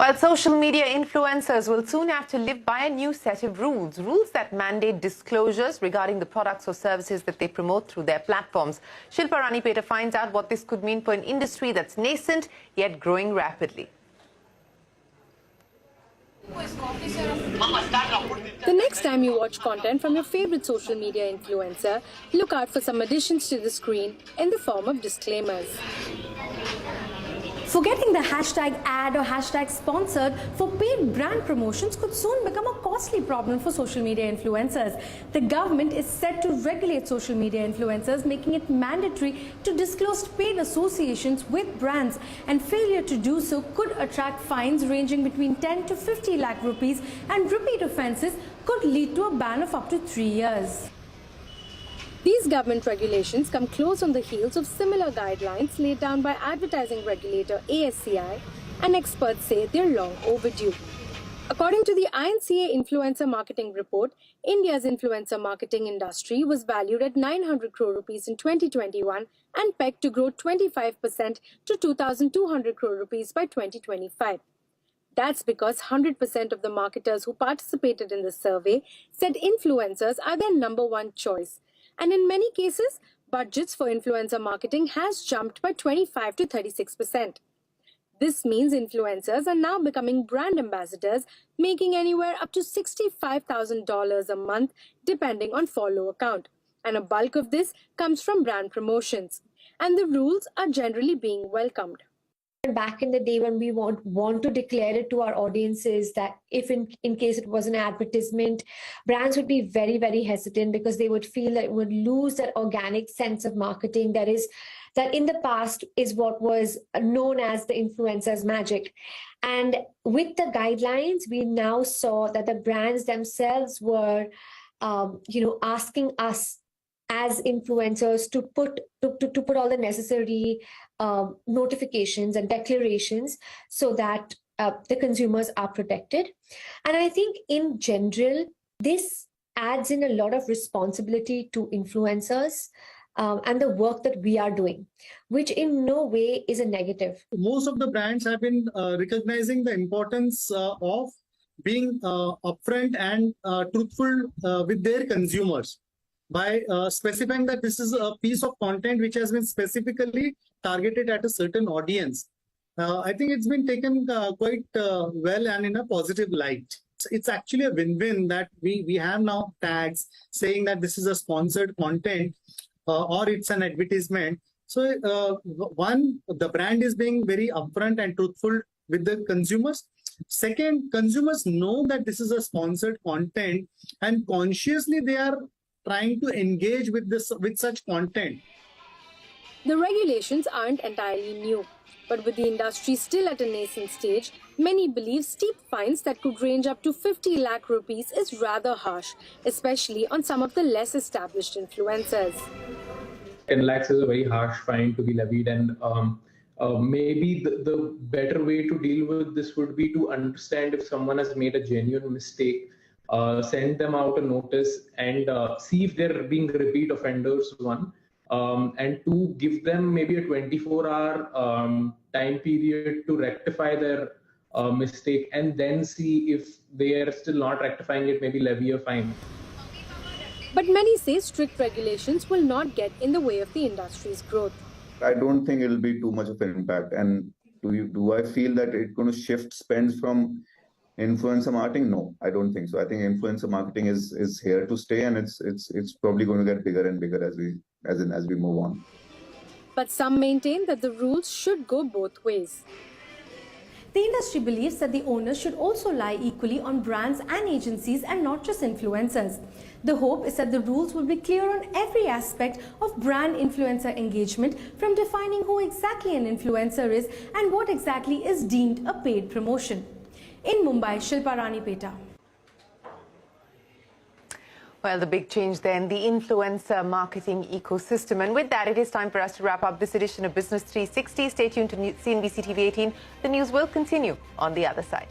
While social media influencers will soon have to live by a new set of rules that mandate disclosures regarding the products or services that they promote through their platforms. Shilpa Ranipeta finds out what this could mean for an industry that's nascent yet growing rapidly. The next time you watch content from your favorite social media influencer, look out for some additions to the screen in the form of disclaimers. Forgetting the hashtag ad or hashtag sponsored for paid brand promotions could soon become a costly problem for social media influencers. The government is set to regulate social media influencers, making it mandatory to disclose paid associations with brands, and failure to do so could attract fines ranging between 10 to 50 lakh rupees, and repeat offences could lead to a ban of up to 3 years. These government regulations come close on the heels of similar guidelines laid down by advertising regulator ASCI, and experts say they're long overdue. According to the INCA Influencer Marketing Report, India's influencer marketing industry was valued at 900 crore rupees in 2021 and pegged to grow 25% to 2,200 crore rupees by 2025. That's because 100% of the marketers who participated in the survey said influencers are their number one choice. And in many cases, budgets for influencer marketing has jumped by 25 to 36%. This means influencers are now becoming brand ambassadors, making anywhere up to $65,000 a month, depending on follower count. And a bulk of this comes from brand promotions. And the rules are generally being welcomed. Back in the day when we want to declare it to our audiences that if in case it was an advertisement, brands would be very, very hesitant because they would feel that it would lose that organic sense of marketing that in the past is what was known as the influencer's magic. And with the guidelines, we now saw that the brands themselves were asking us as influencers to put all the necessary notifications and declarations so that the consumers are protected. And I think in general, this adds in a lot of responsibility to influencers and the work that we are doing, which in no way is a negative. Most of the brands have been recognizing the importance of being upfront and truthful with their consumers, by specifying that this is a piece of content which has been specifically targeted at a certain audience. I think it's been taken quite well and in a positive light. It's actually a win-win that we have now tags saying that this is a sponsored content or it's an advertisement. So one, the brand is being very upfront and truthful with the consumers. Second, consumers know that this is a sponsored content and consciously they are trying to engage with such content. The regulations aren't entirely new, but with the industry still at a nascent stage, many believe steep fines that could range up to 50 lakh rupees is rather harsh, especially on some of the less established influencers. 10 lakhs is a very harsh fine to be levied, and maybe the better way to deal with this would be to understand if someone has made a genuine mistake, send them out a notice and see if they're being repeat offenders, one. And two, give them maybe a 24-hour time period to rectify their mistake, and then see if they are still not rectifying it, maybe levy a fine. But many say strict regulations will not get in the way of the industry's growth. I don't think it'll be too much of an impact. And do I feel that it's going to shift spends from influencer marketing? No, I don't think so. I think influencer marketing is here to stay, and it's probably going to get bigger and bigger as we move on. But some maintain that the rules should go both ways. The industry believes that the onus should also lie equally on brands and agencies and not just influencers. The hope is that the rules will be clear on every aspect of brand influencer engagement, from defining who exactly an influencer is and what exactly is deemed a paid promotion. In Mumbai, Shilpa Ranipeta. Well, the big change then, the influencer marketing ecosystem. And with that, it is time for us to wrap up this edition of Business 360. Stay tuned to CNBC-TV18. The news will continue on the other side.